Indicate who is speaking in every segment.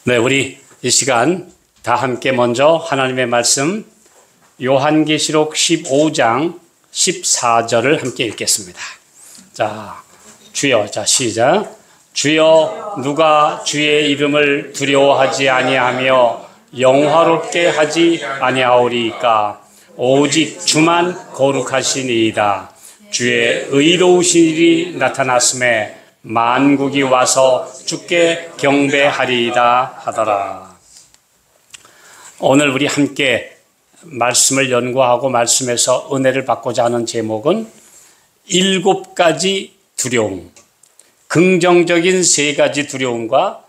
Speaker 1: 네, 우리 이 시간 다 함께 먼저 하나님의 말씀 요한계시록 15장 14절을 함께 읽겠습니다. 자, 주여, 자 시작. 주여, 누가 주의 이름을 두려워하지 아니하며 영화롭게 하지 아니하오리이까? 오직 주만 거룩하시니이다. 주의 의로우신 일이 나타났음에 만국이 와서 주께 경배하리이다 하더라. 오늘 우리 함께 말씀을 연구하고 말씀에서 은혜를 받고자 하는 제목은 7가지 두려움, 긍정적인 3가지 두려움과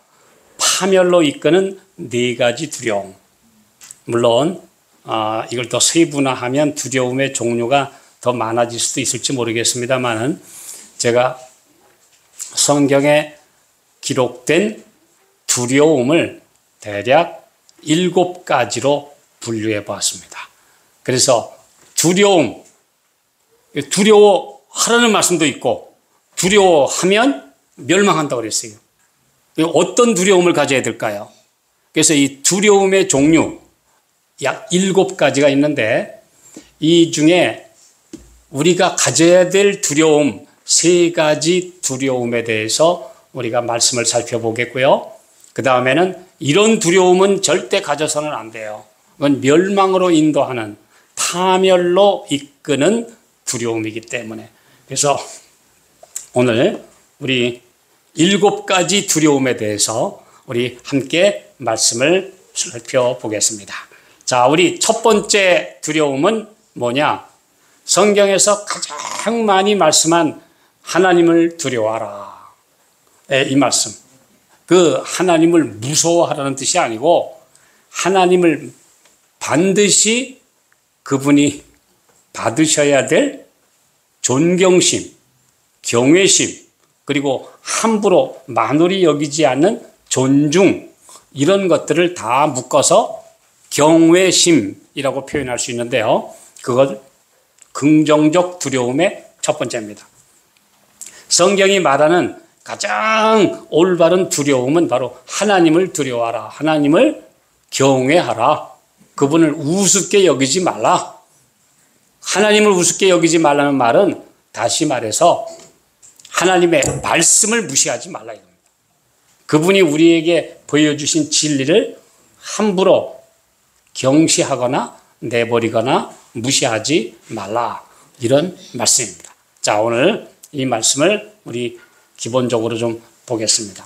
Speaker 1: 파멸로 이끄는 4가지 두려움. 물론 이걸 더 세분화하면 두려움의 종류가 더 많아질 수도 있을지 모르겠습니다만 제가 성경에 기록된 두려움을 대략 7가지로 분류해 보았습니다. 그래서 두려워하라는 말씀도 있고 두려워하면 멸망한다고 그랬어요. 어떤 두려움을 가져야 될까요? 그래서 이 두려움의 종류 약 7가지가 있는데 이 중에 우리가 가져야 될 두려움 3가지 두려움에 대해서 우리가 말씀을 살펴보겠고요. 그 다음에는 이런 두려움은 절대 가져서는 안 돼요. 그건 멸망으로 인도하는 파멸로 이끄는 두려움이기 때문에. 그래서 오늘 우리 7가지 두려움에 대해서 우리 함께 말씀을 살펴보겠습니다. 자, 우리 첫 번째 두려움은 뭐냐? 성경에서 가장 많이 말씀한 하나님을 두려워하라. 이 말씀. 그 하나님을 무서워하라는 뜻이 아니고 하나님을 반드시 그분이 받으셔야 될 존경심, 경외심, 그리고 함부로 만홀히 여기지 않는 존중, 이런 것들을 다 묶어서 경외심이라고 표현할 수 있는데요. 그것 긍정적 두려움의 첫 번째입니다. 성경이 말하는 가장 올바른 두려움은 바로 하나님을 두려워하라. 하나님을 경외하라. 그분을 우습게 여기지 말라. 하나님을 우습게 여기지 말라는 말은 다시 말해서 하나님의 말씀을 무시하지 말라 이겁니다. 그분이 우리에게 보여주신 진리를 함부로 경시하거나 내버리거나 무시하지 말라. 이런 말씀입니다. 자, 오늘 이 말씀을 우리 기본적으로 좀 보겠습니다.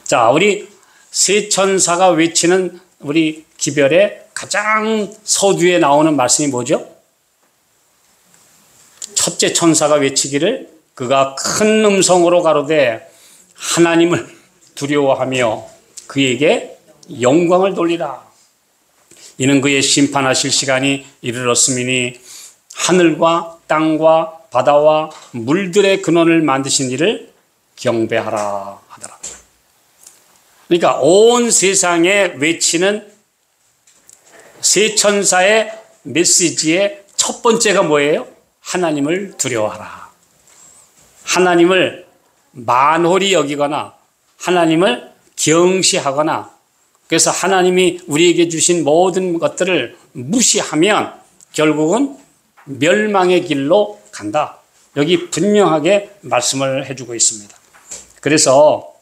Speaker 1: 자, 우리 세 천사가 외치는 우리 기별의 가장 서두에 나오는 말씀이 뭐죠? 첫째 천사가 외치기를 그가 큰 음성으로 가로되 하나님을 두려워하며 그에게 영광을 돌리라. 이는 그의 심판하실 시간이 이르렀음이니 하늘과 땅과 바다와 물들의 근원을 만드신 이를 경배하라 하더라. 그러니까 온 세상에 외치는 세 천사의 메시지의 첫 번째가 뭐예요? 하나님을 두려워하라. 하나님을 만홀히 여기거나 하나님을 경시하거나 그래서 하나님이 우리에게 주신 모든 것들을 무시하면 결국은 멸망의 길로 간다. 여기 분명하게 말씀을 해주고 있습니다. 그래서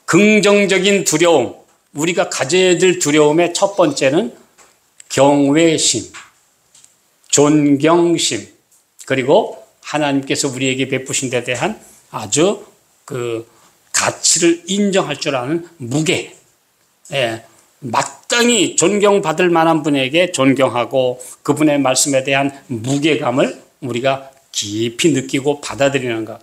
Speaker 1: 긍정적인 두려움, 우리가 가져야 될 두려움의 첫 번째는 경외심, 존경심, 그리고 하나님께서 우리에게 베푸신 데 대한 아주 그 가치를 인정할 줄 아는 무게, 마땅히 존경받을 만한 분에게 존경하고 그분의 말씀에 대한 무게감을 우리가 깊이 느끼고 받아들이는 것.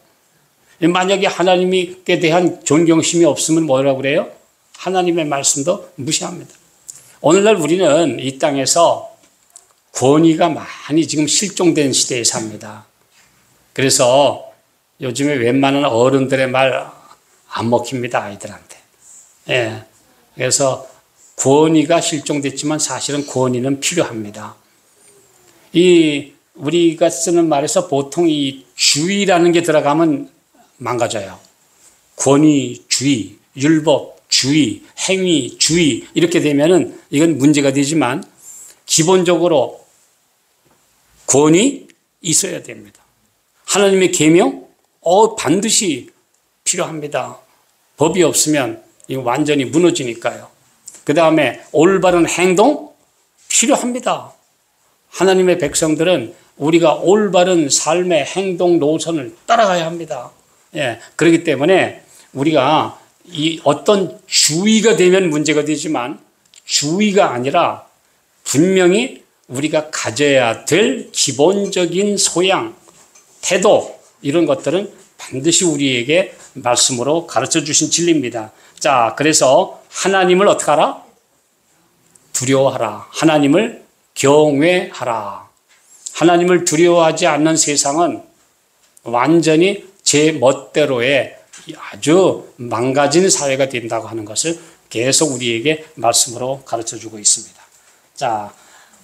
Speaker 1: 만약에 하나님께 대한 존경심이 없으면 뭐라고 그래요? 하나님의 말씀도 무시합니다. 오늘날 우리는 이 땅에서 권위가 많이 지금 실종된 시대에 삽니다. 그래서 요즘에 웬만한 어른들의 말 안 먹힙니다, 아이들한테. 그래서 권위가 실종됐지만 사실은 권위는 필요합니다. 우리가 쓰는 말에서 보통 이 주의라는 게 들어가면 망가져요. 권위, 주의, 율법, 주의, 행위, 주의 이렇게 되면은 이건 문제가 되지만 기본적으로 권위 있어야 됩니다. 하나님의 계명 반드시 필요합니다. 법이 없으면 이거 완전히 무너지니까요. 그 다음에 올바른 행동 필요합니다. 하나님의 백성들은 우리가 올바른 삶의 행동 노선을 따라가야 합니다. 예, 그렇기 때문에 우리가 이 어떤 주의가 되면 문제가 되지만 주의가 아니라 분명히 우리가 가져야 될 기본적인 소양, 태도 이런 것들은 반드시 우리에게 말씀으로 가르쳐 주신 진리입니다. 자, 그래서 하나님을 어떻게 하라? 두려워하라. 하나님을 경외하라. 하나님을 두려워하지 않는 세상은 완전히 제 멋대로의 아주 망가진 사회가 된다고 하는 것을 계속 우리에게 말씀으로 가르쳐 주고 있습니다. 자,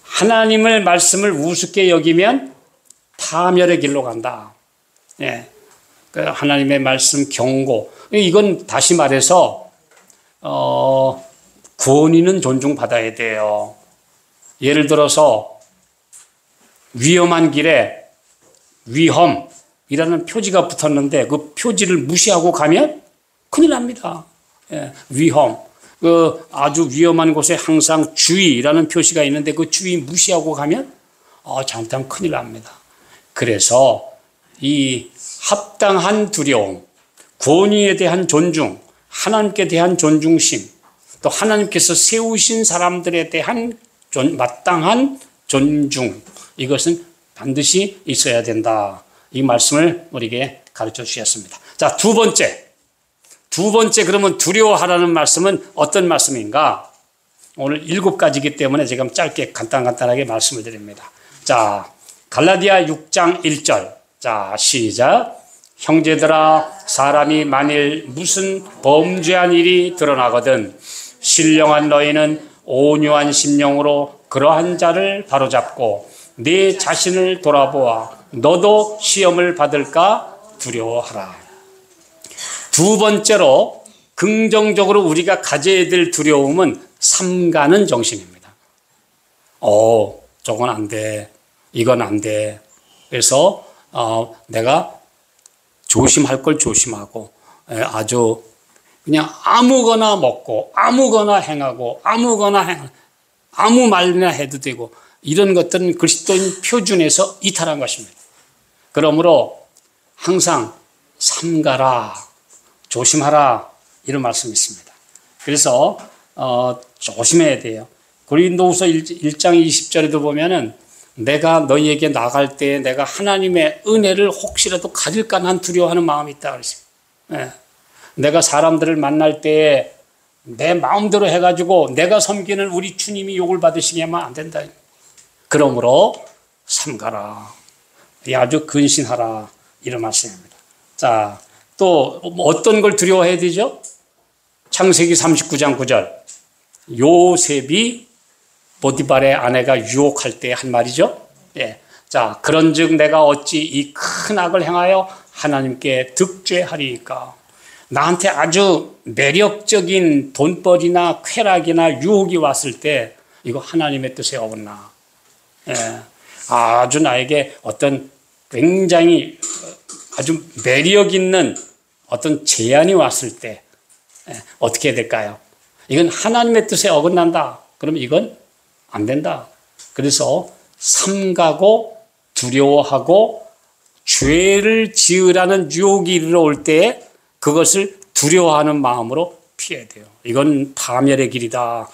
Speaker 1: 하나님을 말씀을 우습게 여기면 파멸의 길로 간다. 예. 하나님의 말씀 경고. 이건 다시 말해서 권위는 존중받아야 돼요. 예를 들어서 위험한 길에 위험이라는 표지가 붙었는데 그 표지를 무시하고 가면 큰일 납니다. 예, 위험. 아주 위험한 곳에 항상 주의라는 표시가 있는데 그 주의 무시하고 가면 잘못하면 큰일 납니다. 그래서 이 합당한 두려움, 권위에 대한 존중, 하나님께 대한 존중심, 또 하나님께서 세우신 사람들에 대한 마땅한 존중, 이것은 반드시 있어야 된다. 이 말씀을 우리에게 가르쳐 주셨습니다. 자, 두 번째 그러면 두려워하라는 말씀은 어떤 말씀인가? 오늘 7가지이기 때문에 제가 짧게 간단하게 말씀을 드립니다. 자, 갈라디아 6장 1절. 자, 시작. 형제들아, 사람이 만일 무슨 범죄한 일이 드러나거든 신령한 너희는 온유한 심령으로 그러한 자를 바로잡고 네 자신을 돌아보아 너도 시험을 받을까 두려워하라. 두 번째로 긍정적으로 우리가 가져야 될 두려움은 삼가는 정신입니다. 저건 안 돼. 이건 안 돼. 그래서 내가 조심할 걸 조심하고 아주 그냥 아무거나 먹고 아무거나 행하고 아무 말이나 해도 되고 이런 것들은 그리스도인 표준에서 이탈한 것입니다. 그러므로 항상 삼가라, 조심하라 이런 말씀이 있습니다. 그래서 조심해야 돼요. 고린도후서 1장 20절에도 보면은 내가 너희에게 나갈 때 내가 하나님의 은혜를 혹시라도 가질까 난 두려워하는 마음이 있다 그랬어요. 네. 내가 사람들을 만날 때 내 마음대로 해가지고 내가 섬기는 우리 주님이 욕을 받으시게 하면 안 된다. 그러므로 삼가라. 아주 근신하라. 이런 말씀입니다. 자, 또 어떤 걸 두려워해야 되죠? 창세기 39장 9절. 요셉이 보디발의 아내가 유혹할 때 한 말이죠. 예. 자, 그런즉 내가 어찌 이 큰 악을 행하여 하나님께 득죄하리이까. 나한테 아주 매력적인 돈벌이나 쾌락이나 유혹이 왔을 때 이거 하나님의 뜻에 어긋나. 예. 아주 나에게 어떤 굉장히 아주 매력 있는 어떤 제안이 왔을 때 어떻게 해야 될까요? 이건 하나님의 뜻에 어긋난다. 그럼 이건 안 된다. 그래서 삼가고 두려워하고 죄를 지으라는 유혹이 이르러올 때 그것을 두려워하는 마음으로 피해야 돼요. 이건 파멸의 길이다.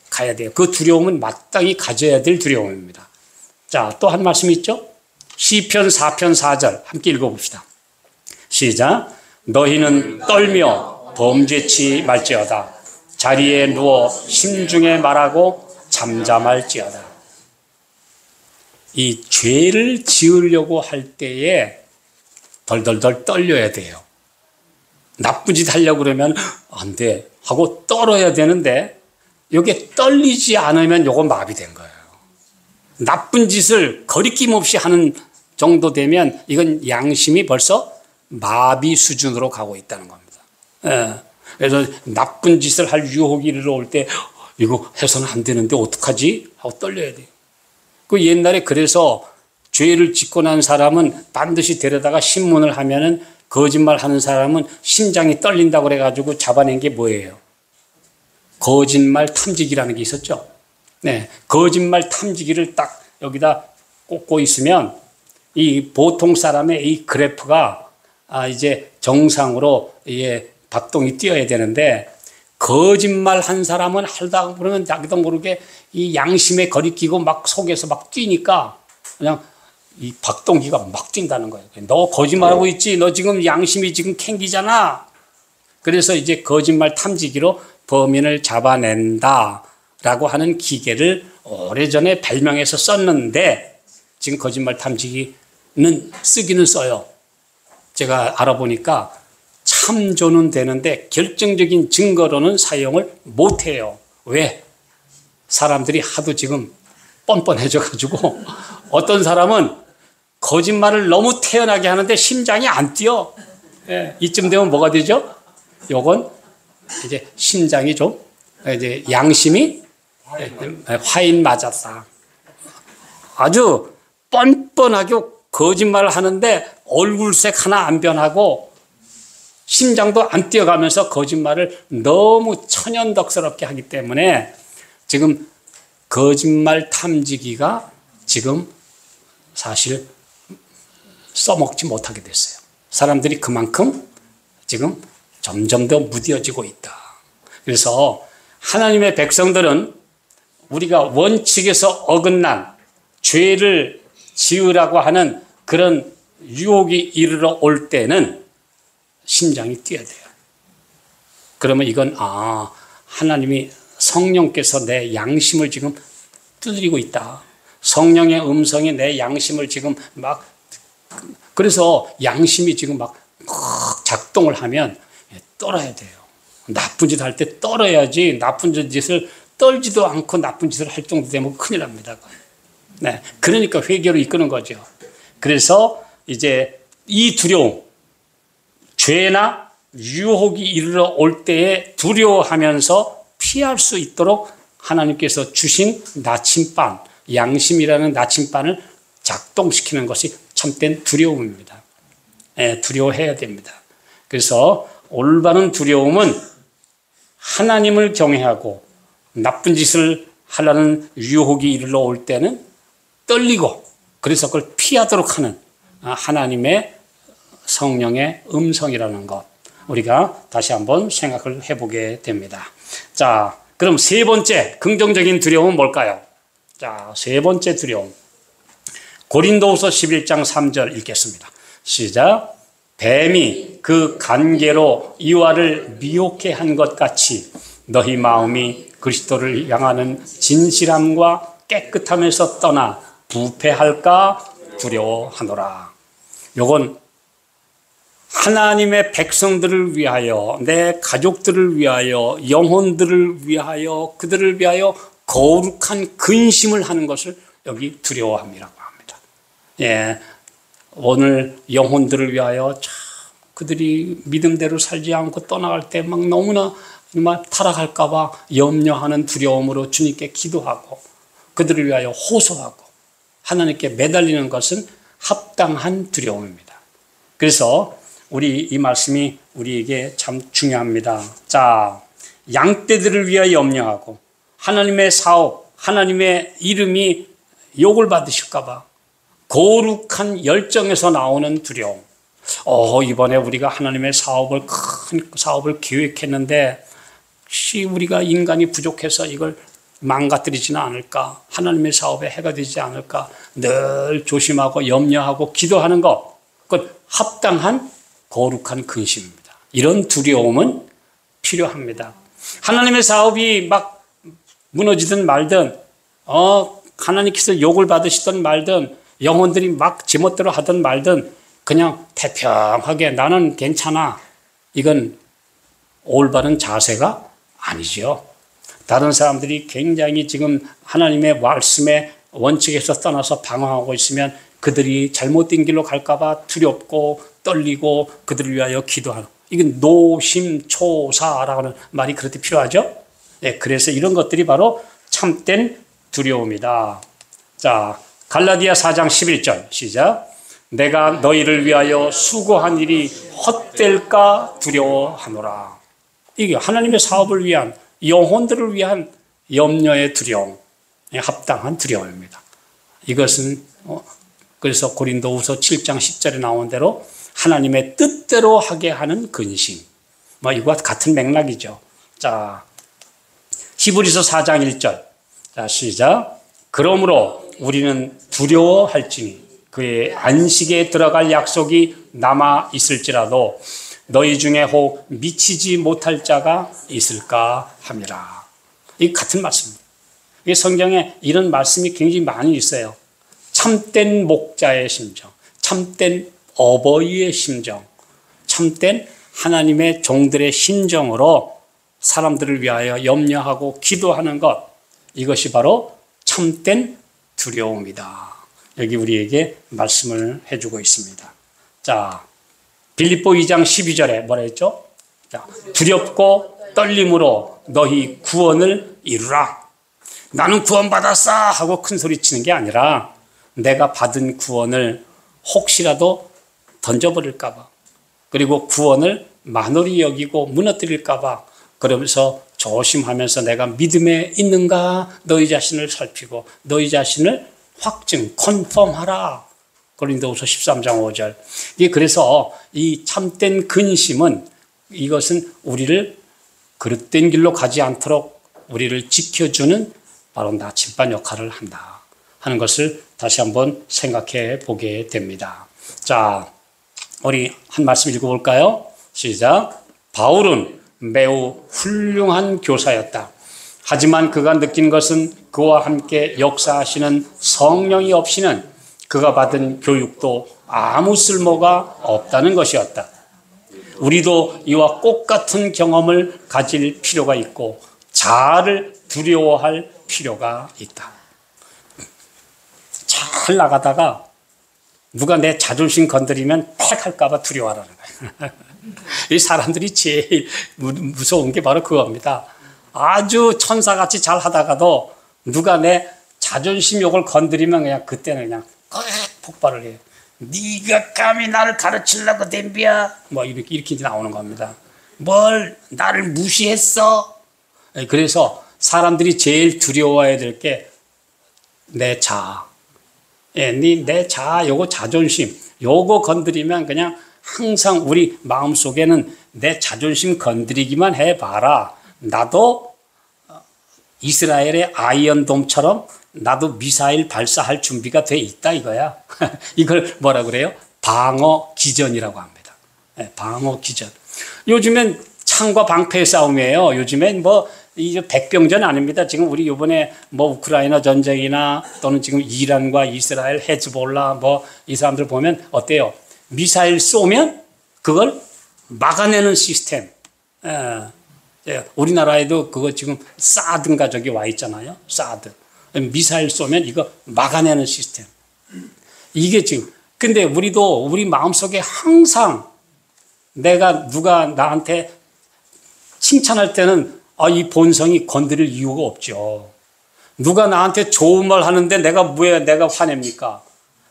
Speaker 1: 가야 돼요. 그 두려움은 마땅히 가져야 될 두려움입니다. 자, 또 한 말씀 있죠? 시편 4편 4절 함께 읽어봅시다. 시작. 너희는 떨며 범죄치 말지어다. 자리에 누워 심중에 말하고 잠잠할지어다. 이 죄를 지으려고 할 때에 덜덜덜 떨려야 돼요. 나쁜 짓 하려고 그러면 안 돼 하고 떨어야 되는데 이게 떨리지 않으면 이건 마비된 거예요. 나쁜 짓을 거리낌 없이 하는 정도 되면 이건 양심이 벌써 마비 수준으로 가고 있다는 겁니다. 예. 그래서 나쁜 짓을 할 유혹이 이르러올 때 이거 해서는 안 되는데 어떡하지? 하고 떨려야 돼요. 그 옛날에 그래서 죄를 짓고 난 사람은 반드시 데려다가 신문을 하면은 거짓말하는 사람은 심장이 떨린다고 그래가지고 잡아낸 게 뭐예요? 거짓말 탐지기라는 게 있었죠. 네, 거짓말 탐지기를 딱 여기다 꽂고 있으면 이 보통 사람의 이 그래프가 이제 정상으로 박동이 뛰어야 되는데 거짓말 한 사람은 하다 보면 자기도 모르게 이 양심에 거리끼고 막 속에서 막 뛰니까 그냥 이 박동기가 막 뛴다는 거예요. 너 거짓말하고 있지? 너 지금 양심이 지금 캥기잖아. 그래서 이제 거짓말 탐지기로 범인을 잡아낸다라고 하는 기계를 오래전에 발명해서 썼는데 지금 거짓말 탐지기는 쓰기는 써요. 제가 알아보니까 참조는 되는데 결정적인 증거로는 사용을 못해요. 왜? 사람들이 하도 지금 뻔뻔해져가지고 어떤 사람은 거짓말을 너무 태연하게 하는데 심장이 안 뛰어. 예, 이쯤 되면 뭐가 되죠? 요건 이제 심장이 좀 이제 양심이 화인 맞았다. 아주 뻔뻔하게 거짓말을 하는데 얼굴색 하나 안 변하고 심장도 안 뛰어가면서 거짓말을 너무 천연덕스럽게 하기 때문에 지금 거짓말 탐지기가 지금 사실 써먹지 못하게 됐어요. 사람들이 그만큼 지금 점점 더 무뎌지고 있다. 그래서 하나님의 백성들은 우리가 원칙에서 어긋난 죄를 지으라고 하는 그런 유혹이 이르러 올 때는 심장이 뛰어야 돼요. 그러면 이건 하나님이 성령께서 내 양심을 지금 두드리고 있다. 성령의 음성이 내 양심을 지금 막 그래서 양심이 지금 막 작동을 하면 떨어야 돼요. 나쁜 짓 할 때 떨어야지 나쁜 짓을 떨지도 않고 나쁜 짓을 할 정도 되면 큰일 납니다. 네, 그러니까 회개로 이끄는 거죠. 그래서 이제 이 두려움, 죄나 유혹이 이르러 올 때에 두려워하면서 피할 수 있도록 하나님께서 주신 나침반, 양심이라는 나침반을 작동시키는 것이 참된 두려움입니다. 네, 두려워해야 됩니다. 그래서 올바른 두려움은 하나님을 경외하고 나쁜 짓을 하려는 유혹이 이르러 올 때는 떨리고 그래서 그걸 피하도록 하는 하나님의 성령의 음성이라는 것 우리가 다시 한번 생각을 해보게 됩니다. 자, 그럼 세 번째 긍정적인 두려움은 뭘까요? 자, 세 번째 두려움. 고린도후서 11장 3절 읽겠습니다. 시작. 뱀이 그 간계로 이와를 미혹해 한 것 같이 너희 마음이 그리스도를 향하는 진실함과 깨끗함에서 떠나 부패할까 두려워하노라. 요건 하나님의 백성들을 위하여, 내 가족들을 위하여, 영혼들을 위하여, 그들을 위하여 거룩한 근심을 하는 것을 여기 두려워함이라고 합니다. 예, 오늘 영혼들을 위하여 참 그들이 믿음대로 살지 않고 떠나갈 때 막 너무나 정말 타락할까 봐 염려하는 두려움으로 주님께 기도하고 그들을 위하여 호소하고 하나님께 매달리는 것은 합당한 두려움입니다. 그래서 우리 이 말씀이 우리에게 참 중요합니다. 자, 양떼들을 위하여 염려하고 하나님의 사업, 하나님의 이름이 욕을 받으실까 봐 거룩한 열정에서 나오는 두려움. 이번에 우리가 하나님의 큰 사업을 계획했는데 혹시 우리가 인간이 부족해서 이걸 망가뜨리지는 않을까? 하나님의 사업에 해가 되지 않을까? 늘 조심하고 염려하고 기도하는 것. 그건 합당한 거룩한 근심입니다. 이런 두려움은 필요합니다. 하나님의 사업이 막 무너지든 말든, 하나님께서 욕을 받으시든 말든, 영혼들이 막 제멋대로 하든 말든, 그냥 태평하게 나는 괜찮아. 이건 올바른 자세가 아니죠. 다른 사람들이 굉장히 지금 하나님의 말씀의 원칙에서 떠나서 방황하고 있으면 그들이 잘못된 길로 갈까봐 두렵고 떨리고 그들을 위하여 기도하는 이건 노심초사라고 하는 말이 그렇게 필요하죠. 예, 그래서 이런 것들이 바로 참된 두려움이다. 자, 갈라디아 4장 11절 시작. 내가 너희를 위하여 수고한 일이 헛될까 두려워하노라. 이게 하나님의 사업을 위한, 영혼들을 위한 염려의 두려움, 합당한 두려움입니다. 이것은 그래서 고린도후서 7장 10절에 나온 대로 하나님의 뜻대로 하게 하는 근심, 이와 같은 맥락이죠. 자, 히브리서 4장 1절. 자, 시작. 그러므로 우리는 두려워할지니 그의 안식에 들어갈 약속이 남아 있을지라도 너희 중에 혹 미치지 못할 자가 있을까 함이라. 이 같은 말씀입니다. 이 성경에 이런 말씀이 굉장히 많이 있어요. 참된 목자의 심정, 참된 어버이의 심정, 참된 하나님의 종들의 심정으로 사람들을 위하여 염려하고 기도하는 것, 이것이 바로 참된 두려움이다. 여기 우리에게 말씀을 해주고 있습니다. 자, 빌립보 2장 12절에 뭐라 했죠? 자, 두렵고 떨림으로 너희 구원을 이루라. 나는 구원받았어 하고 큰 소리 치는 게 아니라 내가 받은 구원을 혹시라도 던져버릴까 봐, 그리고 구원을 만홀히 여기고 무너뜨릴까 봐, 그러면서 조심하면서 내가 믿음에 있는가 너희 자신을 살피고 너희 자신을 확증, 컨펌하라. 고린도후서 13장 5절. 그래서 이 참된 근심은 이것은 우리를 그릇된 길로 가지 않도록 우리를 지켜주는 바로 나침반 역할을 한다 하는 것을 다시 한번 생각해 보게 됩니다. 자, 우리 한 말씀 읽어볼까요? 시작. 바울은 매우 훌륭한 교사였다. 하지만 그가 느낀 것은 그와 함께 역사하시는 성령이 없이는 그가 받은 교육도 아무 쓸모가 없다는 것이었다. 우리도 이와 똑같은 경험을 가질 필요가 있고 자아를 두려워할 필요가 있다. 잘 나가다가 누가 내 자존심 건드리면 팩 할까 봐 두려워하라는 거예요. 이 사람들이 제일 무서운 게 바로 그겁니다. 아주 천사같이 잘 하다가도 누가 내 자존심 욕을 건드리면 그냥 그때는 그냥 폭발을 해요. 네가 감히 나를 가르치려고 덤벼? 이렇게 나오는 겁니다. 뭘 나를 무시했어? 그래서 사람들이 제일 두려워해야 될 게 내 자아. 내 자아, 요거 자존심, 요거 건드리면 그냥 항상 우리 마음속에는 내 자존심 건드리기만 해봐라. 나도 이스라엘의 아이언돔처럼 나도 미사일 발사할 준비가 돼 있다 이거야. 이걸 뭐라 그래요? 방어 기전이라고 합니다. 방어 기전. 요즘엔 창과 방패의 싸움이에요. 요즘엔 이제 백병전 아닙니다. 지금 우리 이번에 우크라이나 전쟁이나 또는 지금 이란과 이스라엘, 헤즈볼라 이 사람들 보면 어때요? 미사일 쏘면 그걸 막아내는 시스템. 우리나라에도 그거 지금 사드인가 저기 와 있잖아요. 사드. 미사일 쏘면 이거 막아내는 시스템. 이게 지금. 근데 우리도 우리 마음속에 항상 누가 나한테 칭찬할 때는 이 본성이 건드릴 이유가 없죠. 누가 나한테 좋은 말 하는데 왜 내가 화냅니까?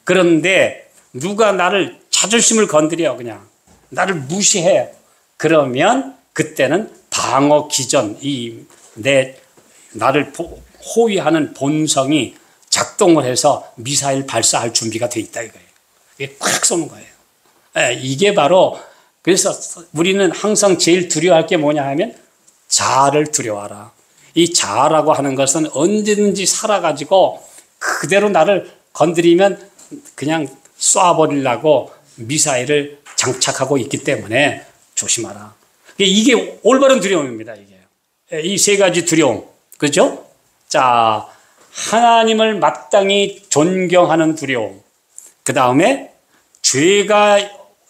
Speaker 1: 그런데 누가 나를 자존심을 건드려 그냥 나를 무시해. 그러면 그때는 방어 기전, 나를 호위하는 본성이 작동을 해서 미사일 발사할 준비가 돼 있다 이거예요. 이게 꽉 쏘는 거예요. 이게 바로 그래서 우리는 항상 제일 두려워할 게 뭐냐 하면 자아를 두려워하라. 이 자아라고 하는 것은 언제든지 살아가지고 그대로 나를 건드리면 그냥 쏴버리려고 미사일을 장착하고 있기 때문에 조심하라. 이게 올바른 두려움입니다. 이 세 가지 두려움. 그렇죠? 자, 하나님을 마땅히 존경하는 두려움. 그 다음에 죄가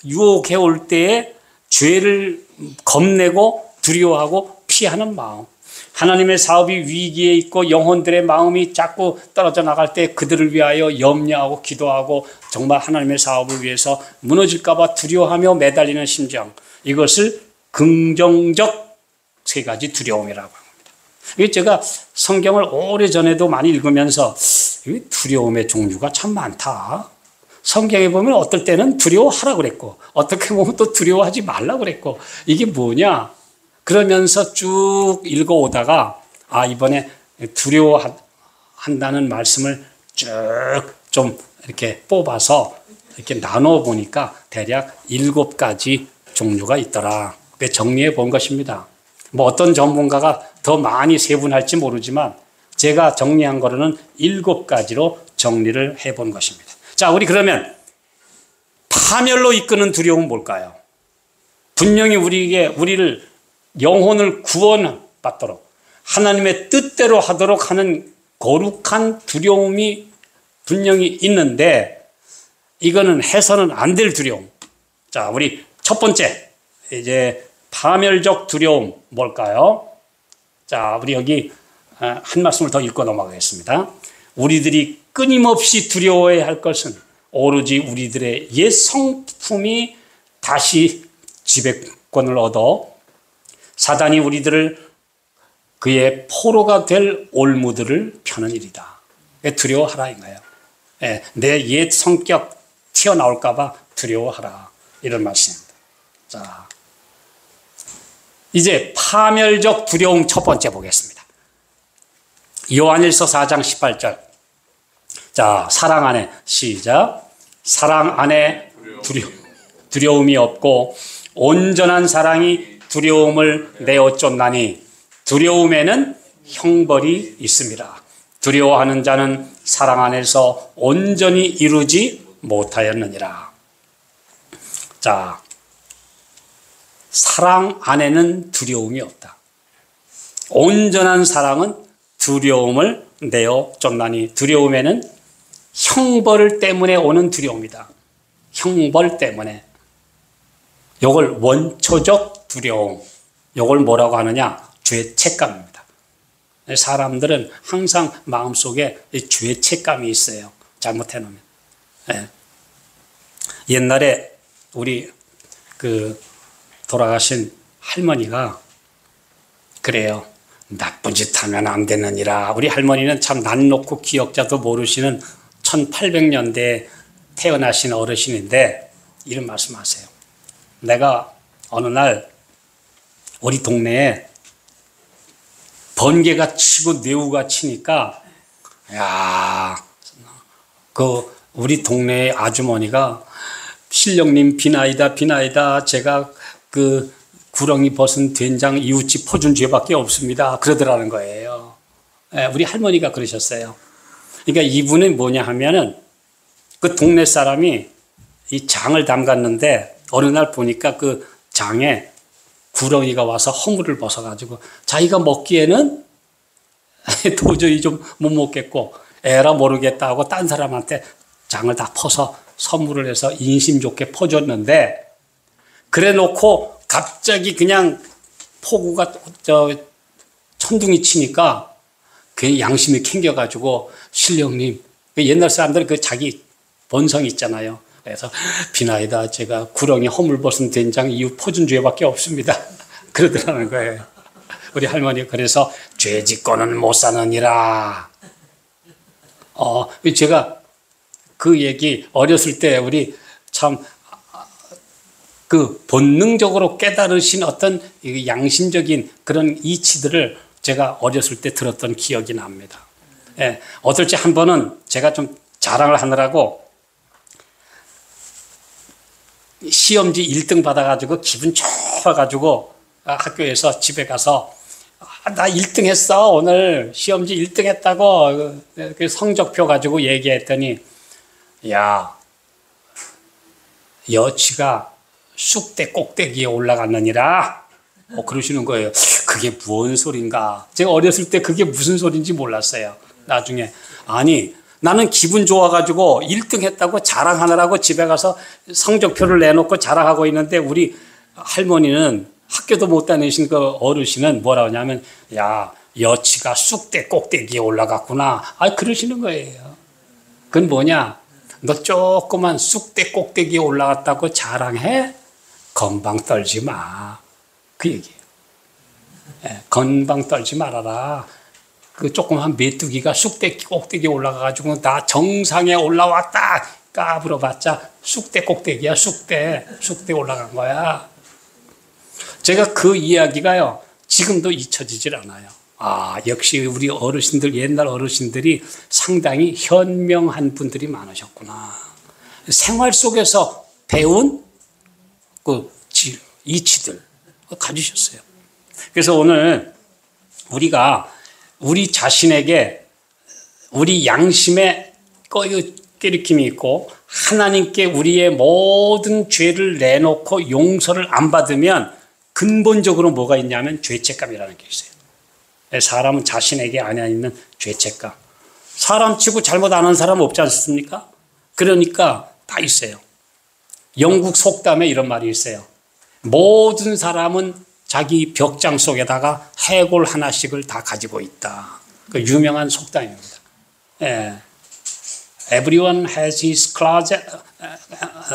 Speaker 1: 유혹해 올 때에 죄를 겁내고 두려워하고 피하는 마음. 하나님의 사업이 위기에 있고 영혼들의 마음이 자꾸 떨어져 나갈 때 그들을 위하여 염려하고 기도하고 정말 하나님의 사업을 위해서 무너질까 봐 두려워하며 매달리는 심정. 이것을 긍정적 세 가지 두려움이라고 합니다. 이게 제가 성경을 오래전에도 많이 읽으면서 두려움의 종류가 참 많다. 성경에 보면 어떨 때는 두려워하라고 그랬고 어떻게 보면 또 두려워하지 말라고 그랬고 이게 뭐냐? 그러면서 쭉 읽어오다가 이번에 두려워한다는 말씀을 쭉 좀 이렇게 뽑아서 이렇게 나눠 보니까 대략 7가지 종류가 있더라. 정리해 본 것입니다. 뭐 어떤 전문가가 더 많이 세분할지 모르지만 제가 정리한 거로는 7가지로 정리를 해 본 것입니다. 자, 우리 그러면 파멸로 이끄는 두려움은 뭘까요? 분명히 우리를 영혼을 구원받도록 하나님의 뜻대로 하도록 하는 거룩한 두려움이 분명히 있는데 이거는 해서는 안 될 두려움. 자, 우리 첫 번째 이제 파멸적 두려움 뭘까요? 자, 우리 여기 한 말씀을 더 읽고 넘어가겠습니다. 우리들이 끊임없이 두려워해야 할 것은 오로지 우리들의 옛 성품이 다시 지배권을 얻어 사단이 우리들을 그의 포로가 될 올무들을 펴는 일이다. 두려워하라 이거예요. 내 옛 성격 튀어나올까 봐 두려워하라. 이런 말씀입니다. 자, 이제 파멸적 두려움 첫 번째 보겠습니다. 요한일서 4장 18절. 자, 사랑 안에 시작. 사랑 안에 두려움이 없고 온전한 사랑이 두려움을 내어 쫓나니 두려움에는 형벌이 있습니다. 두려워하는 자는 사랑 안에서 온전히 이루지 못하였느니라. 자, 사랑 안에는 두려움이 없다. 온전한 사랑은 두려움을 내어 쫓나니 두려움에는 형벌 때문에 오는 두려움이다. 형벌 때문에. 이걸 원초적 두려움. 이걸 뭐라고 하느냐? 죄책감입니다. 사람들은 항상 마음속에 죄책감이 있어요. 잘못해 놓으면. 옛날에 우리 돌아가신 할머니가 그래요. 나쁜 짓 하면 안 되느니라. 우리 할머니는 참 난 놓고 기억자도 모르시는 1800년대에 태어나신 어르신인데 이런 말씀하세요. 내가 어느 날 우리 동네에 번개가 치고 뇌우가 치니까 우리 동네의 아주머니가 신령님 비나이다 제가 구렁이 벗은 된장 이웃집 퍼준 죄밖에 없습니다. 그러더라는 거예요. 우리 할머니가 그러셨어요. 그러니까 이분은 뭐냐 하면은 그 동네 사람이 이 장을 담갔는데 어느 날 보니까 그 장에 구렁이가 와서 허물을 벗어가지고 자기가 먹기에는 도저히 좀 못 먹겠고 에라 모르겠다 하고 딴 사람한테 장을 다 퍼서 선물을 해서 인심 좋게 퍼줬는데 그래 놓고 갑자기 그냥 폭우가 천둥이 치니까 그 양심이 캥겨가지고 신령님 옛날 사람들은 그 자기 본성 있잖아요. 그래서 비나이다 제가 구렁이 허물 벗은 된장 이웃 퍼준 죄밖에 없습니다. 그러더라는 거예요. 우리 할머니 그래서 죄 짓고는 못 사느니라. 제가 그 얘기 어렸을 때 우리 참 본능적으로 깨달으신 어떤 양심적인 그런 이치들을 제가 어렸을 때 들었던 기억이 납니다. 어떨지 한 번은 제가 좀 자랑을 하느라고 시험지 1등 받아가지고 기분 좋아가지고 학교에서 집에 가서 나 1등 했어 오늘 시험지 1등 했다고 그 성적표 가지고 얘기했더니 야 여치가 쑥대 꼭대기에 올라갔느니라 그러시는 거예요. 그게 뭔 소린가. 제가 어렸을 때 그게 무슨 소린지 몰랐어요. 나중에 아니 나는 기분 좋아가지고 1등 했다고 자랑하느라고 집에 가서 성적표를 내놓고 자랑하고 있는데 우리 할머니는 학교도 못 다니신 그 어르신은 뭐라고 하냐면 야 여치가 쑥대 꼭대기에 올라갔구나. 그러시는 거예요. 그건 뭐냐 너 조그만 쑥대 꼭대기에 올라갔다고 자랑해? 건방 떨지 마. 그 얘기예요. 예, 건방 떨지 말아라. 그 조그만 메뚜기가 쑥대 꼭대기에 올라가가지고 나 정상에 올라왔다 까불어봤자 쑥대 꼭대기야. 쑥대 올라간 거야. 제가 그 이야기가요 지금도 잊혀지질 않아요. 아, 역시 우리 어르신들, 옛날 어르신들이 상당히 현명한 분들이 많으셨구나. 생활 속에서 배운 그 이치들 가지셨어요. 그래서 오늘 우리가 우리 자신에게 우리 양심에 깨리킴이 있고 하나님께 우리의 모든 죄를 내놓고 용서를 안 받으면 근본적으로 뭐가 있냐면 죄책감이라는 게 있어요. 사람은 자신에게 안에 있는 죄책감. 사람 치고 잘못 안 한 사람 없지 않습니까? 그러니까 다 있어요. 영국 속담에 이런 말이 있어요. 모든 사람은 자기 벽장 속에다가 해골 하나씩을 다 가지고 있다. 그 유명한 속담입니다. 예. Everyone has his closet,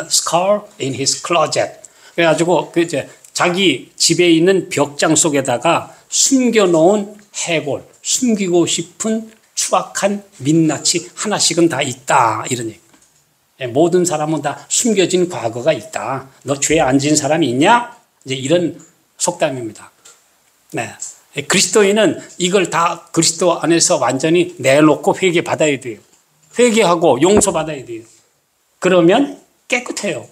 Speaker 1: scar in his closet. 그래가지고 그 이제 자기 집에 있는 벽장 속에다가 숨겨놓은 해골, 숨기고 싶은 추악한 민낯이 하나씩은 다 있다. 이런 얘기. 모든 사람은 다 숨겨진 과거가 있다. 너 죄 안 지은 사람이 있냐? 이제 이런 속담입니다. 네. 그리스도인은 이걸 다 그리스도 안에서 완전히 내놓고 회개받아야 돼요. 회개하고 용서받아야 돼요. 그러면 깨끗해요.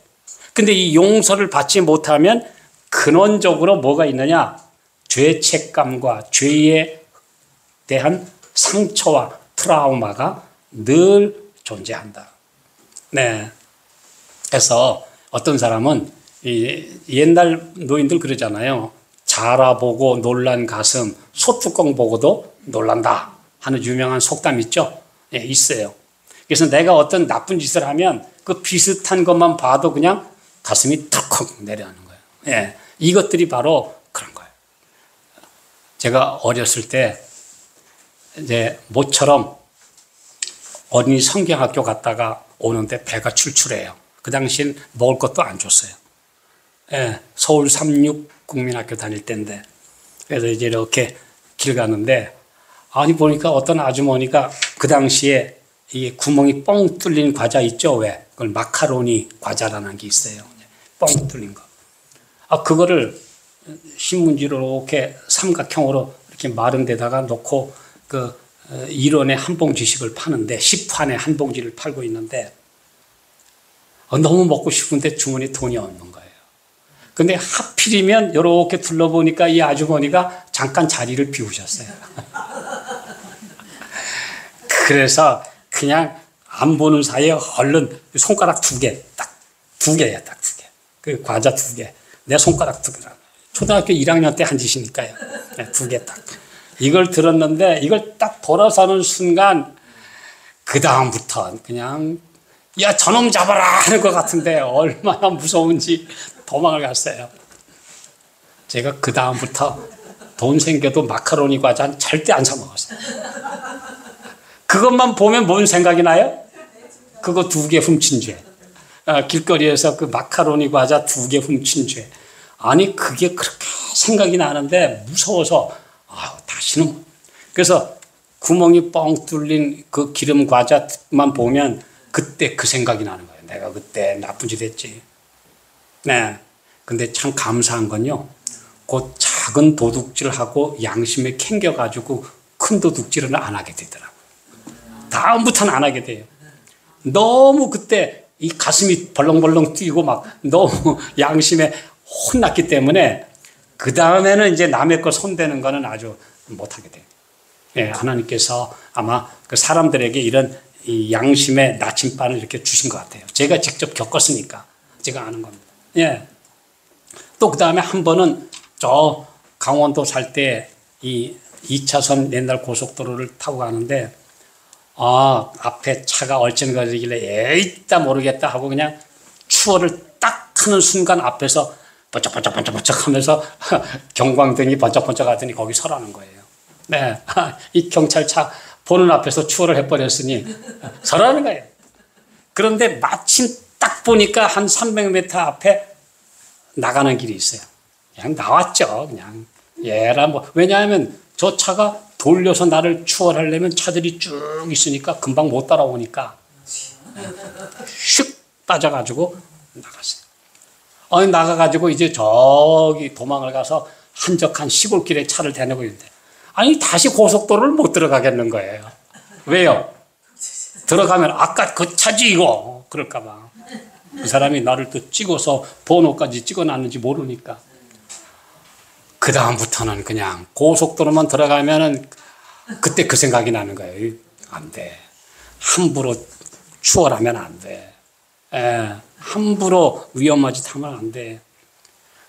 Speaker 1: 근데 이 용서를 받지 못하면 근원적으로 뭐가 있느냐? 죄책감과 죄에 대한 상처와 트라우마가 늘 존재한다. 네. 그래서 어떤 사람은 옛날 노인들 그러잖아요. 자라보고 놀란 가슴, 소뚜껑 보고도 놀란다 하는 유명한 속담 있죠? 예, 있어요. 그래서 내가 어떤 나쁜 짓을 하면 그 비슷한 것만 봐도 그냥 가슴이 턱 내려가는 거예요. 예, 이것들이 바로 그런 거예요. 제가 어렸을 때 이제 모처럼 어린이 성경학교 갔다가 오는데 배가 출출해요. 그 당시엔 먹을 것도 안 줬어요. 예, 서울 36 국민학교 다닐 때인데 그래서 이제 이렇게 길 가는데 아니 보니까 어떤 아주머니가 그 당시에 이 구멍이 뻥 뚫린 과자 있죠? 왜? 그걸 마카로니 과자라는 게 있어요. 뻥 뚫린 거. 아, 그거를 신문지로 이렇게 삼각형으로 이렇게 마른 데다가 놓고 그 1원에 한 봉지씩을 파는데 10판에 한 봉지를 팔고 있는데 너무 먹고 싶은데 주머니에 돈이 없는 거예요. 근데 하필이면 이렇게 둘러보니까 이 아주머니가 잠깐 자리를 비우셨어요. 그래서 그냥 안 보는 사이에 얼른 손가락 2개, 딱 2개야, 딱 2개. 그 과자 2개. 내 손가락 2개라. 초등학교 1학년 때 한 짓이니까요. 2개 딱. 이걸 들었는데 이걸 딱 돌아서는 순간 그 다음부터 그냥 야 저놈 잡아라 하는 것 같은데 얼마나 무서운지 도망을 갔어요. 제가 그 다음부터 돈 생겨도 마카로니 과자는 절대 안 사 먹었어요. 그것만 보면 뭔 생각이 나요? 그거 2개 훔친 죄. 길거리에서 그 마카로니 과자 2개 훔친 죄. 아니 그게 그렇게 생각이 나는데 무서워서 다시는. 그래서 구멍이 뻥 뚫린 그 기름 과자만 보면 그때 그 생각이 나는 거예요. 내가 그때 나쁜 짓 했지. 네. 근데 참 감사한 건요. 그 작은 도둑질하고 양심에 캥겨가지고 큰 도둑질은 안 하게 되더라고요. 다음부터는 안 하게 돼요. 너무 그때 이 가슴이 벌렁벌렁 뛰고 막 너무 양심에 혼났기 때문에 그 다음에는 이제 남의 거 손대는 거는 아주 못하게 돼요. 예, 하나님께서 아마 그 사람들에게 이런 이 양심의 나침반을 이렇게 주신 것 같아요. 제가 직접 겪었으니까 제가 아는 겁니다. 예. 또 그 다음에 한 번은 저 강원도 살 때 이 2차선 옛날 고속도로를 타고 가는데 앞에 차가 얼쩡거리길래 에이따 모르겠다 하고 그냥 추월을 딱 하는 순간 앞에서 번쩍번쩍 하면서 경광등이 번쩍번쩍 하더니 거기 서라는 거예요. 네, 이 경찰차 보는 앞에서 추월을 해버렸으니 서라는 거예요. 그런데 마침 딱 보니까 한 300m 앞에 나가는 길이 있어요. 그냥 나왔죠. 그냥 얘라 뭐 왜냐하면 저 차가 돌려서 나를 추월하려면 차들이 쭉 있으니까 금방 못 따라오니까 슉 빠져가지고 나갔어요. 나가가지고 이제 저기 도망을 가서 한적한 시골길에 차를 대내고 있는데 아니 다시 고속도로를 못 들어가겠는 거예요. 왜요? 들어가면 아까 그 차지 이거 그럴까 봐. 그 사람이 나를 또 찍어서 번호까지 찍어놨는지 모르니까 그 다음부터는 그냥 고속도로만 들어가면은 그때 그 생각이 나는 거예요. 안 돼. 함부로 추월하면 안 돼. 함부로 위험한 짓 하면 안 돼.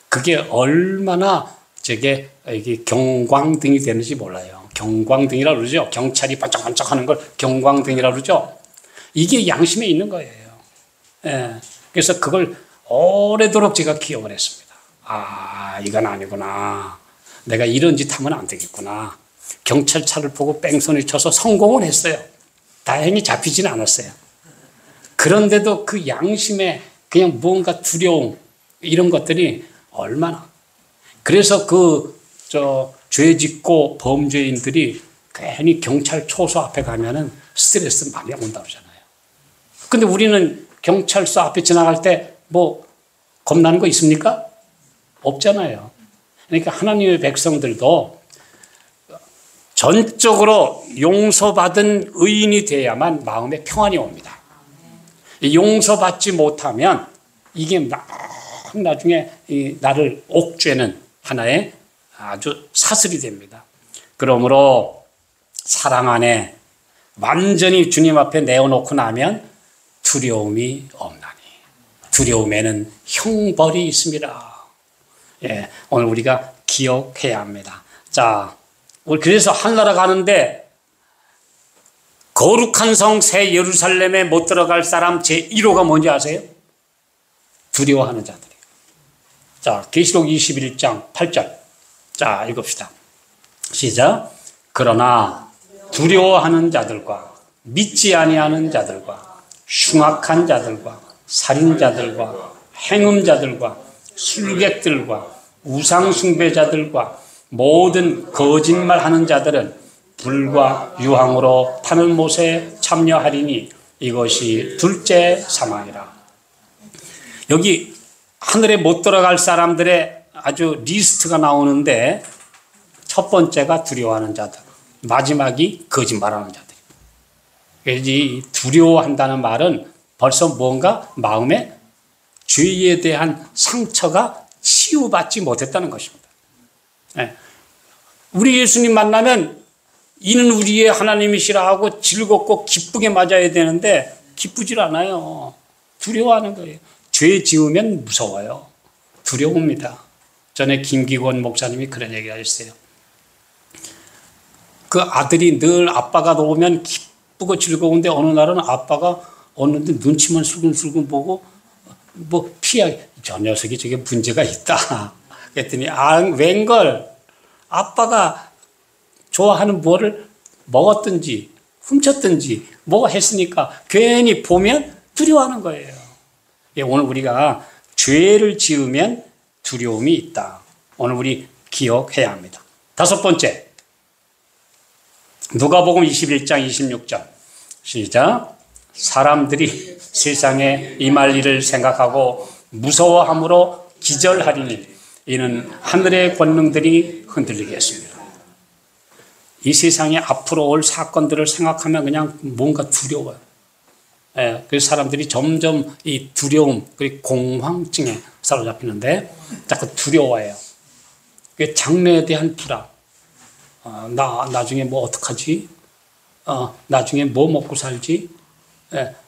Speaker 1: 그게 얼마나 이게 경광등이 되는지 몰라요. 경광등이라 그러죠. 경찰이 반짝반짝 하는 걸 경광등이라 그러죠. 이게 양심에 있는 거예요. 그래서 그걸 오래도록 제가 기억을 했습니다. 아, 이건 아니구나. 내가 이런 짓 하면 안 되겠구나. 경찰차를 보고 뺑소니 쳐서 성공은 했어요. 다행히 잡히지는 않았어요. 그런데도 그 양심에 그냥 뭔가 두려움 이런 것들이 얼마나 그래서 죄 짓고 범죄인들이 괜히 경찰 초소 앞에 가면은 스트레스 많이 온다고 그러잖아요. 근데 우리는 경찰서 앞에 지나갈 때 뭐 겁나는 거 있습니까? 없잖아요. 그러니까 하나님의 백성들도 전적으로 용서받은 의인이 돼야만 마음에 평안이 옵니다. 용서받지 못하면 이게 나중에 나를 옥죄는 하나의 아주 사슬이 됩니다. 그러므로 사랑 안에 완전히 주님 앞에 내어놓고 나면 두려움이 없나니 두려움에는 형벌이 있습니다. 오늘 우리가 기억해야 합니다. 자, 우리 그래서 하늘나라 가는데 거룩한 성 새 예루살렘에 못 들어갈 사람 제1호가 뭔지 아세요? 두려워하는 자들이에요. 자, 계시록 21장 8절. 자, 읽읍시다. 시작. 그러나 두려워하는 자들과 믿지 아니하는 자들과 흉악한 자들과 살인자들과 행음자들과 술객들과 우상숭배자들과 모든 거짓말하는 자들은 불과 유황으로 타는 못에 참여하리니 이것이 둘째 사망이라. 여기 하늘에 못 들어갈 사람들의 아주 리스트가 나오는데 첫 번째가 두려워하는 자들, 마지막이 거짓말하는 자들. 그래서 두려워한다는 말은 벌써 뭔가 마음에 죄에 대한 상처가 치유받지 못했다는 것입니다. 우리 예수님 만나면 이는 우리의 하나님이시라 하고 즐겁고 기쁘게 맞아야 되는데 기쁘질 않아요. 두려워하는 거예요. 죄 지으면 무서워요. 두려웁니다. 전에 김기권 목사님이 그런 얘기 하셨어요. 그 아들이 늘 아빠가 오면 기쁘고 즐거운데 어느 날은 아빠가 오는데 눈치만 슬금슬금 보고 뭐 피하게 저 녀석이 저게 문제가 있다. 그랬더니 웬걸 아빠가 좋아하는 뭐를 먹었든지 훔쳤든지 뭐 했으니까 괜히 보면 두려워하는 거예요. 오늘 우리가 죄를 지으면 두려움이 있다. 오늘 우리 기억해야 합니다. 다섯 번째, 누가복음 21장 26절 시작. 사람들이 세상에 임할 일을 생각하고 무서워함으로 기절하리니 이는 하늘의 권능들이 흔들리겠습니다. 이 세상에 앞으로 올 사건들을 생각하면 그냥 뭔가 두려워요. 그래서 사람들이 점점 이 두려움 그리고 공황증에 사로잡히는데 자꾸 두려워해요. 장래에 대한 불안. 나중에 뭐 어떡하지? 나중에 뭐 먹고 살지?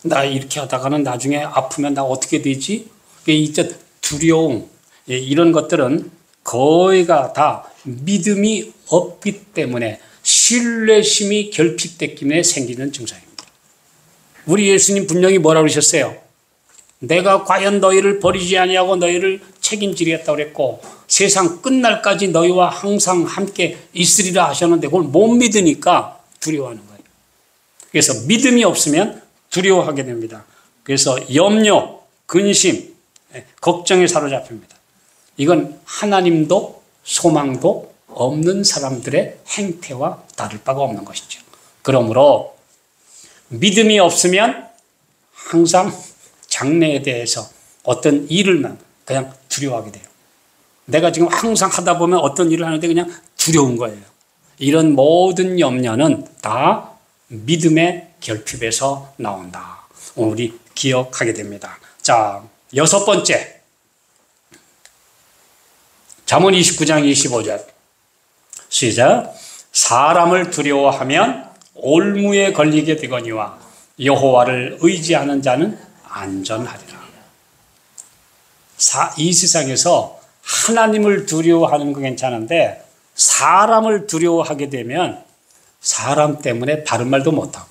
Speaker 1: 나 이렇게 하다가는 나중에 아프면 나 어떻게 되지? 이제 두려움 이런 것들은 거의가 다 믿음이 없기 때문에 신뢰심이 결핍됐기 때문에 생기는 증상입니다. 우리 예수님 분명히 뭐라고 그러셨어요? 내가 과연 너희를 버리지 아니하고 너희를 책임지겠다고 그랬고 세상 끝날까지 너희와 항상 함께 있으리라 하셨는데 그걸 못 믿으니까 두려워하는 거예요. 그래서 믿음이 없으면 두려워하게 됩니다. 그래서 염려, 근심, 걱정에 사로잡힙니다. 이건 하나님도 소망도 없는 사람들의 행태와 다를 바가 없는 것이죠. 그러므로 믿음이 없으면 항상 장래에 대해서 어떤 일을 그냥 두려워하게 돼요. 내가 지금 항상 하다 보면 어떤 일을 하는데 그냥 두려운 거예요. 이런 모든 염려는 다 믿음의 결핍에서 나온다. 우리 기억하게 됩니다. 자, 6번째. 잠언 29장 25절. 시작. 사람을 두려워하면 올무에 걸리게 되거니와 여호와를 의지하는 자는 안전하리라. 이 세상에서 하나님을 두려워하는 건 괜찮은데 사람을 두려워하게 되면 사람 때문에 바른 말도 못하고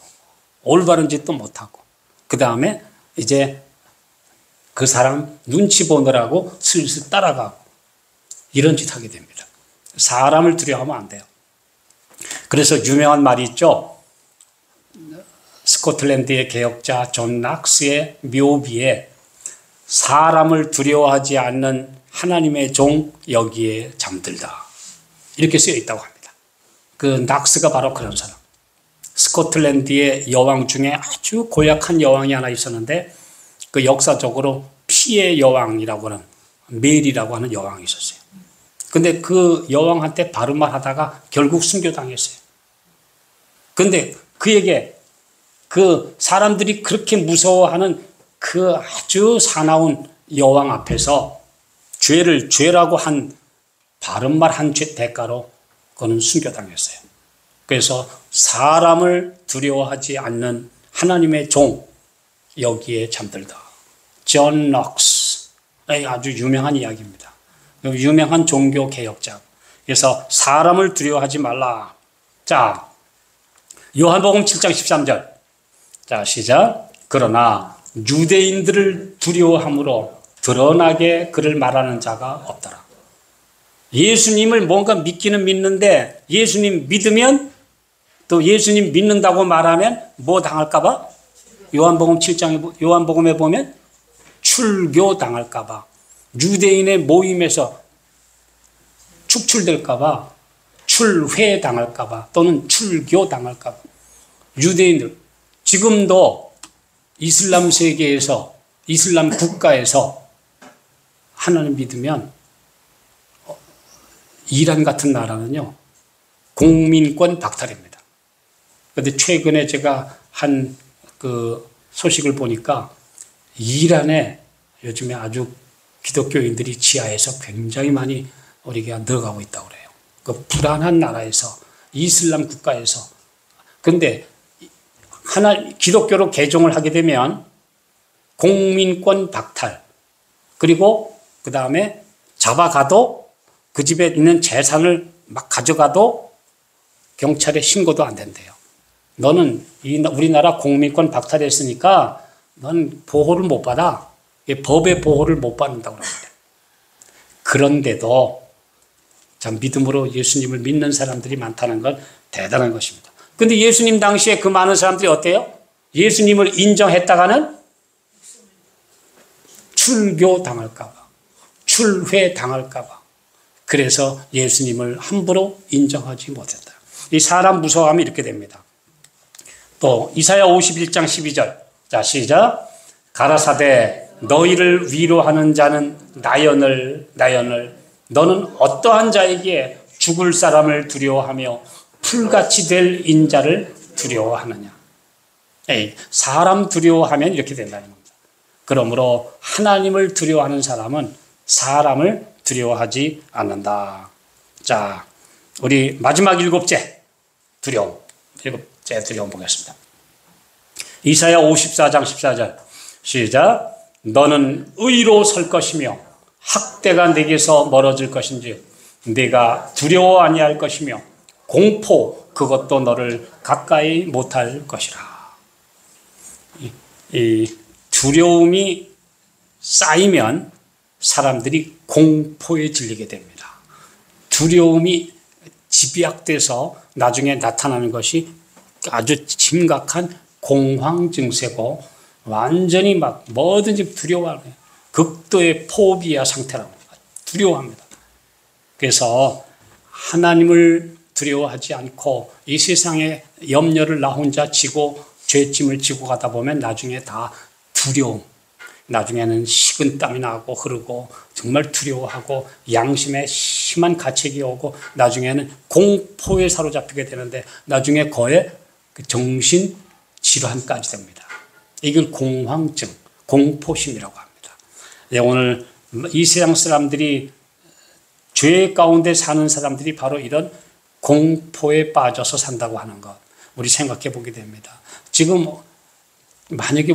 Speaker 1: 올바른 짓도 못하고 그 다음에 이제 그 사람 눈치 보느라고 슬슬 따라가고 이런 짓 하게 됩니다. 사람을 두려워하면 안 돼요. 그래서 유명한 말이 있죠. 스코틀랜드의 개혁자 존 락스의 묘비에 사람을 두려워하지 않는 하나님의 종 여기에 잠들다. 이렇게 쓰여 있다고 합니다. 그 락스가 바로 그런 사람. 스코틀랜드의 여왕 중에 아주 고약한 여왕이 하나 있었는데 그 역사적으로 피의 여왕이라고 하는 메리라고 하는 여왕이 있었어요. 근데 그 여왕한테 바른 말 하다가 결국 순교당했어요. 근데 그에게 그 사람들이 그렇게 무서워하는 그 아주 사나운 여왕 앞에서 죄라고 한 바른 말 한 죄 대가로 그는 순교당했어요. 그래서 사람을 두려워하지 않는 하나님의 종 여기에 잠들다. 존 락스 아주 유명한 이야기입니다. 유명한 종교 개혁자. 그래서 사람을 두려워하지 말라. 자, 요한복음 7장 13절. 자, 시작. 그러나 유대인들을 두려워함으로 드러나게 그를 말하는 자가 없더라. 예수님을 뭔가 믿기는 믿는데 예수님 믿으면 또 예수님 믿는다고 말하면 뭐 당할까봐? 요한복음에 보면 출교 당할까봐, 유대인의 모임에서 축출될까봐, 출회 당할까봐 또는 출교 당할까봐. 유대인들 지금도 이슬람 세계에서 이슬람 국가에서 하나님 믿으면 이란 같은 나라는요 국민권 박탈입니다. 그런데 최근에 제가 한 그 소식을 보니까 이란에 요즘에 아주 기독교인들이 지하에서 굉장히 많이 우리가 늘어가고 있다고 그래요. 그 불안한 나라에서 이슬람 국가에서. 근데 기독교로 개종을 하게 되면 공민권 박탈, 그리고 그 다음에 잡아가도 그 집에 있는 재산을 막 가져가도 경찰에 신고도 안 된대요. 너는 우리나라 공민권 박탈했으니까 넌 보호를 못 받아. 법의 보호를 못 받는다고 합니다. 그런데도 참 믿음으로 예수님을 믿는 사람들이 많다는 건 대단한 것입니다. 그런데 예수님 당시에 그 많은 사람들이 어때요? 예수님을 인정했다가는 출교 당할까봐, 출회 당할까봐. 그래서 예수님을 함부로 인정하지 못했다. 이 사람 무서워하면 이렇게 됩니다. 또 이사야 51장 12절. 자, 시작. 가라사대 너희를 위로하는 자는 나연을 너는 어떠한 자에게 죽을 사람을 두려워하며 풀같이 될 인자를 두려워하느냐. 사람 두려워하면 이렇게 된다는 겁니다. 그러므로 하나님을 두려워하는 사람은 사람을 두려워하지 않는다. 자, 우리 마지막 일곱째 두려움 보겠습니다. 이사야 54장 14절. 시작. 너는 의로 설 것이며 학대가 내게서 멀어질 것인지 네가 두려워 아니할 것이며 공포 그것도 너를 가까이 못할 것이라. 이 두려움이 쌓이면 사람들이 공포에 질리게 됩니다. 두려움이 집약돼서 나중에 나타나는 것이 아주 심각한 공황 증세고 완전히 막 뭐든지 두려워하는 극도의 포비아 상태라고 합니다. 두려워합니다. 그래서 하나님을 두려워하지 않고 이 세상의 염려를 나 혼자 지고 죄짐을 지고 가다 보면 나중에 다 두려움, 나중에는 식은땀이 나고 흐르고 정말 두려워하고 양심에 심한 가책이 오고 나중에는 공포에 사로잡히게 되는데 나중에 거의 그 정신질환까지 됩니다. 이걸 공황증, 공포심이라고 합니다. 오늘 이 세상 사람들이 죄 가운데 사는 사람들이 바로 이런 공포에 빠져서 산다고 하는 것, 우리 생각해 보게 됩니다. 지금 만약에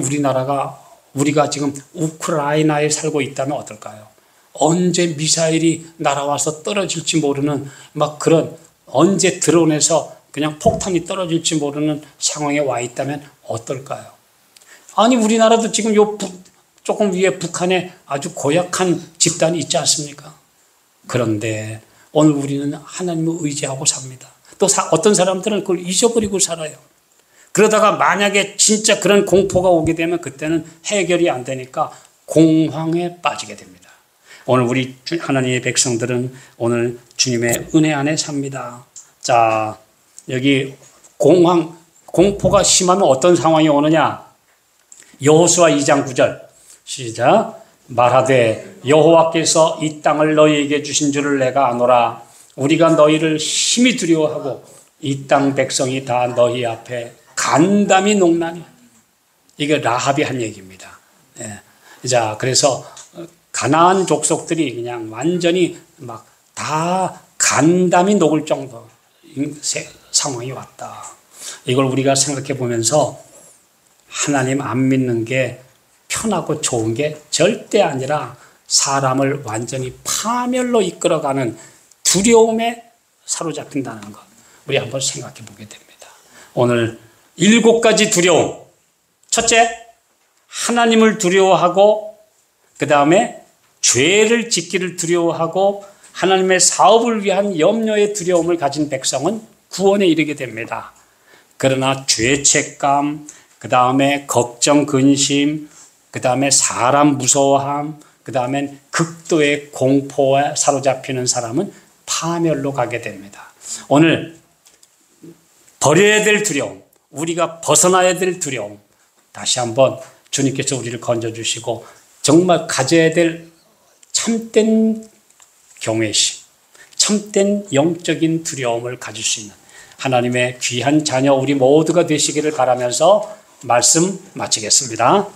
Speaker 1: 우리가 지금 우크라이나에 살고 있다면 어떨까요? 언제 미사일이 날아와서 떨어질지 모르는 막 그런, 언제 드론에서 그냥 폭탄이 떨어질지 모르는 상황에 와 있다면 어떨까요? 아니, 우리나라도 지금 조금 위에 북한에 아주 고약한 집단이 있지 않습니까? 그런데 오늘 우리는 하나님을 의지하고 삽니다. 또 어떤 사람들은 그걸 잊어버리고 살아요. 그러다가 만약에 진짜 그런 공포가 오게 되면 그때는 해결이 안 되니까 공황에 빠지게 됩니다. 오늘 우리 하나님의 백성들은 오늘 주님의 은혜 안에 삽니다. 자, 여기 공포가 심하면 어떤 상황이 오느냐? 여호수아 2장 9절 시작. 말하되 여호와께서 이 땅을 너희에게 주신 줄을 내가 아노라. 우리가 너희를 심히 두려워하고 이 땅 백성이 다 너희 앞에 간담이 농나니. 이게 라합이 한 얘기입니다. 예. 자, 그래서 가나안 족속들이 그냥 완전히 막 다 간담이 녹을 정도 상황이 왔다. 이걸 우리가 생각해 보면서 하나님 안 믿는 게 편하고 좋은 게 절대 아니라 사람을 완전히 파멸로 이끌어가는 두려움에 사로잡힌다는 것, 우리 한번 생각해 보게 됩니다. 오늘 7가지 두려움. 첫째, 하나님을 두려워하고, 그 다음에 죄를 짓기를 두려워하고, 하나님의 사업을 위한 염려의 두려움을 가진 백성은 구원에 이르게 됩니다. 그러나 죄책감, 그 다음에 걱정, 근심, 그 다음에 사람 무서워함, 그 다음에 극도의 공포에 사로잡히는 사람은 파멸로 가게 됩니다. 오늘 버려야 될 두려움, 우리가 벗어나야 될 두려움, 다시 한번 주님께서 우리를 건져주시고 정말 가져야 될 참된 경외심, 참된 영적인 두려움을 가질 수 있는 하나님의 귀한 자녀 우리 모두가 되시기를 바라면서 말씀 마치겠습니다.